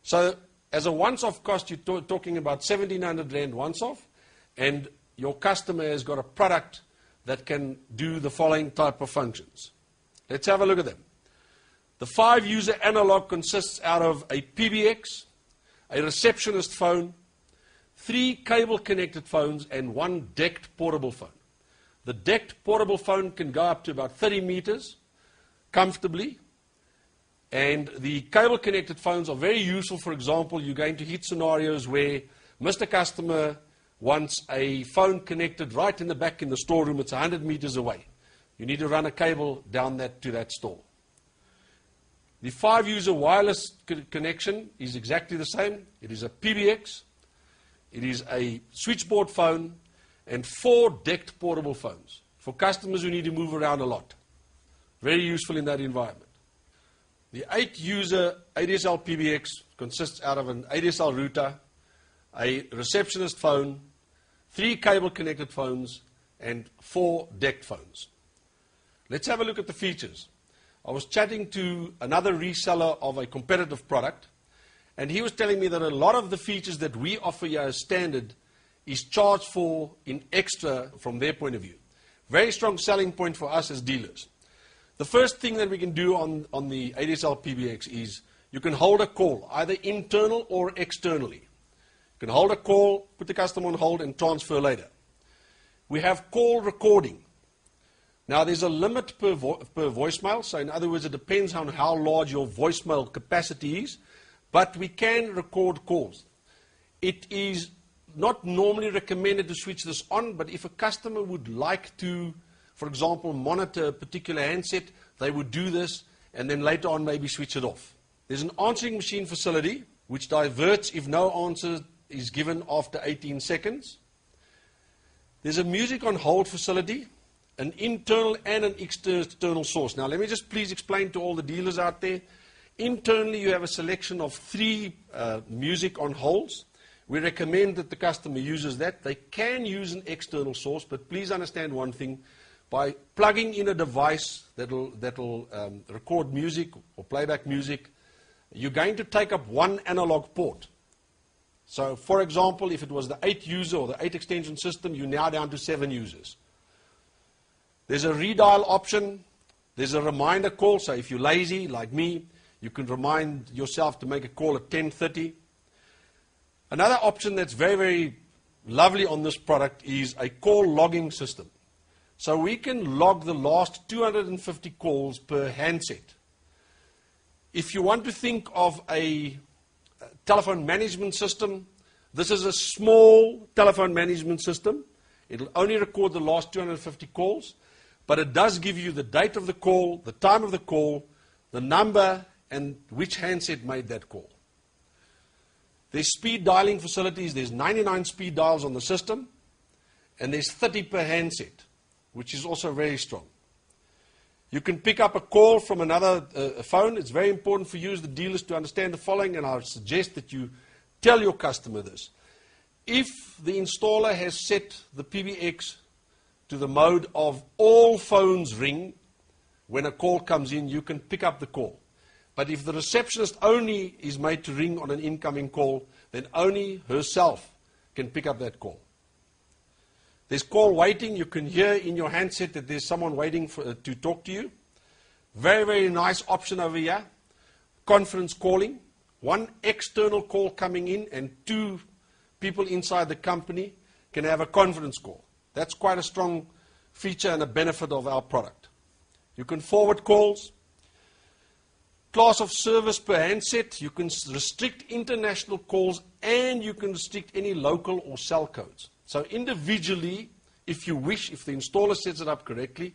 So as a once-off cost, you're talking about 1,700 Rand once-off, and your customer has got a product that can do the following type of functions. Let's have a look at them. The 5-user analog consists out of a PBX, a receptionist phone, 3 cable-connected phones, and 1 decked portable phone. The decked portable phone can go up to about 30 meters comfortably, and the cable-connected phones are very useful. For example, you're going to hit scenarios where Mr. Customer wants a phone connected right in the back in the storeroom. It's 100 meters away. You need to run a cable down to that store. The 5-user wireless connection is exactly the same. It is a PBX, it is a switchboard phone, and 4 decked portable phones for customers who need to move around a lot. Very useful in that environment. The 8-user ADSL PBX consists out of an ADSL router, a receptionist phone, 3 cable-connected phones, and 4 decked phones. Let's have a look at the features. I was chatting to another reseller of a competitive product, and he was telling me that a lot of the features that we offer here as standard is charged for in extra from their point of view. Very strong selling point for us as dealers. The first thing that we can do on the ADSL PBX is you can hold a call, either internal or externally. You can hold a call, put the customer on hold, and transfer later. We have call recording. Now, there's a limit per voicemail, so in other words, it depends on how large your voicemail capacity is, but we can record calls. It is not normally recommended to switch this on, but if a customer would like to, for example, monitor a particular handset, they would do this, and then later on maybe switch it off. There's an answering machine facility, which diverts if no answer is given after 18 seconds. There's a music on hold facility, an internal and an external source. Now, let me just please explain to all the dealers out there. Internally, you have a selection of 3 music on holds. We recommend that the customer uses that. They can use an external source, but please understand one thing. By plugging in a device that'll record music or playback music, you're going to take up 1 analog port. So, for example, if it was the 8-user or the 8-extension system, you're now down to 7 users. There's a redial option. There's a reminder call. So if you're lazy, like me, you can remind yourself to make a call at 10:30. Another option that's very, very lovely on this product is a call logging system. So we can log the last 250 calls per handset. If you want to think of a telephone management system, this is a small telephone management system. It'll only record the last 250 calls, but it does give you the date of the call, the time of the call, the number, and which handset made that call. There's speed dialing facilities. There's 99 speed dials on the system, and there's 30 per handset, which is also very strong. You can pick up a call from another phone. It's very important for you as the dealers to understand the following, and I suggest that you tell your customer this. If the installer has set the PBX to the mode of all phones ring, when a call comes in, you can pick up the call. But if the receptionist only is made to ring on an incoming call, then only herself can pick up that call. There's call waiting. You can hear in your handset that there's someone waiting to talk to you. Very, very nice option over here. Conference calling. 1 external call coming in and 2 people inside the company can have a conference call. That's quite a strong feature and a benefit of our product. You can forward calls. Class of service per handset. You can restrict international calls and you can restrict any local or cell codes. So individually, if you wish, if the installer sets it up correctly,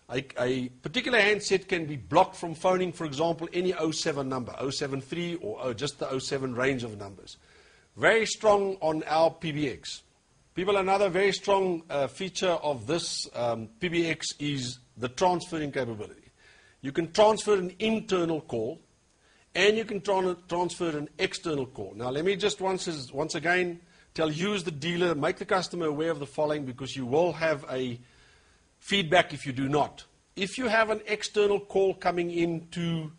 a particular handset can be blocked from phoning, for example, any 07 number, 073 or just the 07 range of numbers. Very strong on our PBX. People, another very strong feature of this PBX is the transferring capability. You can transfer an internal call and you can transfer an external call. Now, let me just once again tell you as the dealer, make the customer aware of the following, because you will have a feedback if you do not. If you have an external call coming into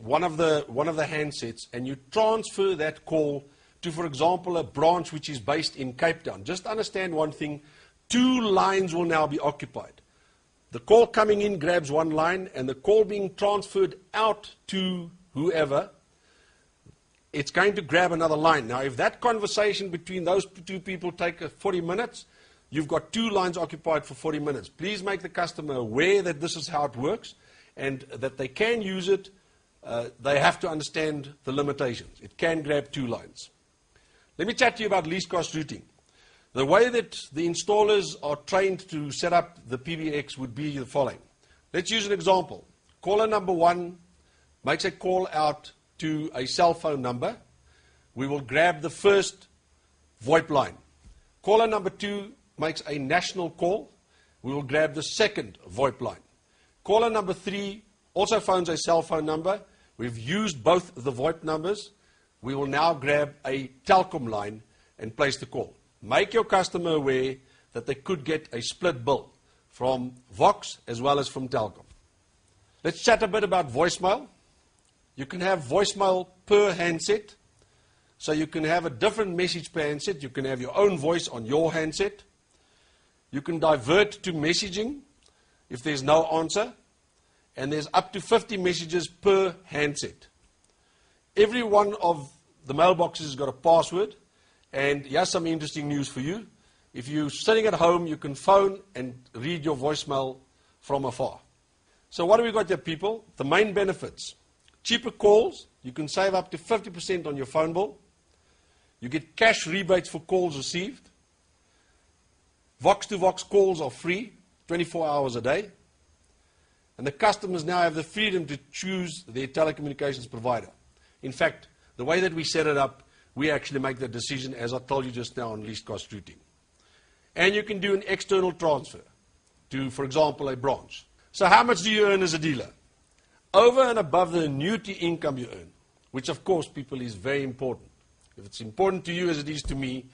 one of the handsets and you transfer that call to, for example, a branch which is based in Cape Town, just understand one thing, 2 lines will now be occupied. The call coming in grabs 1 line, and the call being transferred out to whoever, it's going to grab another line. Now, if that conversation between those 2 people takes 40 minutes, you've got 2 lines occupied for 40 minutes. Please make the customer aware that this is how it works and that they can use it. They have to understand the limitations. It can grab 2 lines. Let me chat to you about least cost routing. The way that the installers are trained to set up the PBX would be the following. Let's use an example. Caller number 1 makes a call out to a cell phone number. We will grab the first VoIP line. Caller number 2 makes a national call. We will grab the second VoIP line. Caller number 3 also phones a cell phone number. We've used both the VoIP numbers. We will now grab a Telkom line and place the call. Make your customer aware that they could get a split bill from Vox as well as from Telkom. Let's chat a bit about voicemail. You can have voicemail per handset. So you can have a different message per handset. You can have your own voice on your handset. You can divert to messaging if there's no answer. And there's up to 50 messages per handset. Every one of the mailboxes has got a password. And here's some interesting news for you. If you're sitting at home, you can phone and read your voicemail from afar. So what do we got there, people? The main benefits. Cheaper calls. You can save up to 50% on your phone bill. You get cash rebates for calls received. Vox-to-Vox calls are free, 24 hours a day. And the customers now have the freedom to choose their telecommunications provider. In fact, the way that we set it up, we actually make the decision, as I told you just now, on least cost routing. And you can do an external transfer to, for example, a branch. So how much do you earn as a dealer? Over and above the annuity income you earn, which of course, people, is very important. If it's important to you as it is to me,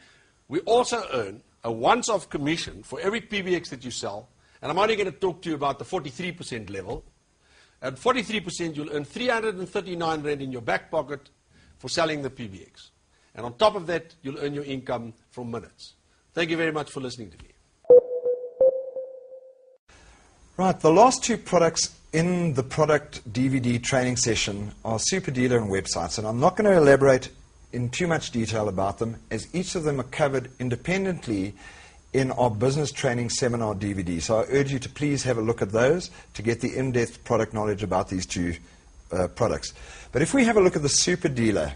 we also earn a once-off commission for every PBX that you sell. And I'm only going to talk to you about the 43% level. At 43%, you'll earn 339 Rand in your back pocket for selling the PBX. And on top of that, you'll earn your income from minutes. Thank you very much for listening to me. Right, the last 2 products in the product DVD training session are Super Dealer and websites. And I'm not going to elaborate in too much detail about them, as each of them are covered independently in our business training seminar DVD. So I urge you to please have a look at those to get the in-depth product knowledge about these 2 products. But if we have a look at the Super Dealer,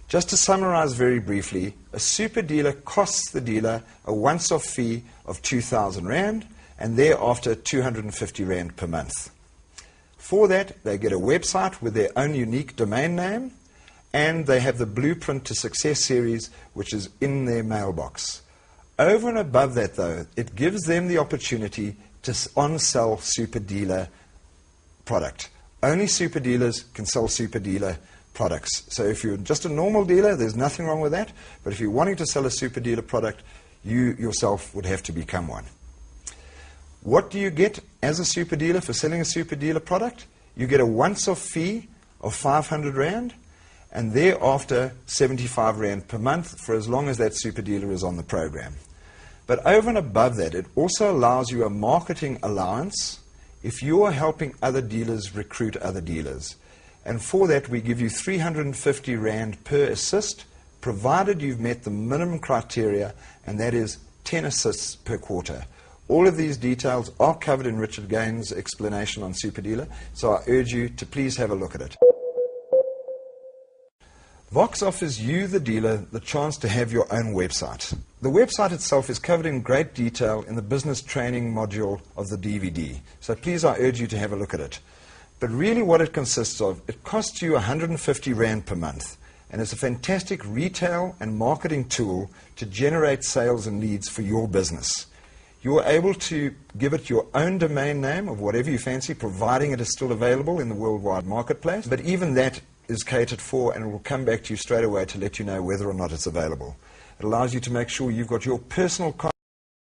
just to summarize very briefly, a Super Dealer costs the dealer a once-off fee of 2,000 Rand and thereafter 250 Rand per month. For that, they get a website with their own unique domain name, and they have the Blueprint to Success series, which is in their mailbox. Over and above that, though, it gives them the opportunity to on-sell Super Dealer product. Only super dealers can sell Super Dealer products. So if you're just a normal dealer, there's nothing wrong with that. But if you're wanting to sell a Super Dealer product, you yourself would have to become one. What do you get as a super dealer for selling a Super Dealer product? You get a once-off fee of 500 Rand, and thereafter 75 Rand per month for as long as that super dealer is on the program. But over and above that, it also allows you a marketing allowance if you are helping other dealers recruit other dealers. And for that, we give you 350 Rand per assist, provided you've met the minimum criteria, and that is 10 assists per quarter. All of these details are covered in Richard Gaines' explanation on Super Dealer, so I urge you to please have a look at it. Vox offers you, the dealer, the chance to have your own website. The website itself is covered in great detail in the business training module of the DVD, so please I urge you to have a look at it. But really what it consists of, it costs you 150 Rand per month, and it's a fantastic retail and marketing tool to generate sales and leads for your business. You are able to give it your own domain name of whatever you fancy, providing it is still available in the worldwide marketplace. But even that is catered for, and it will come back to you straight away to let you know whether or not it's available. It allows you to make sure you've got your personal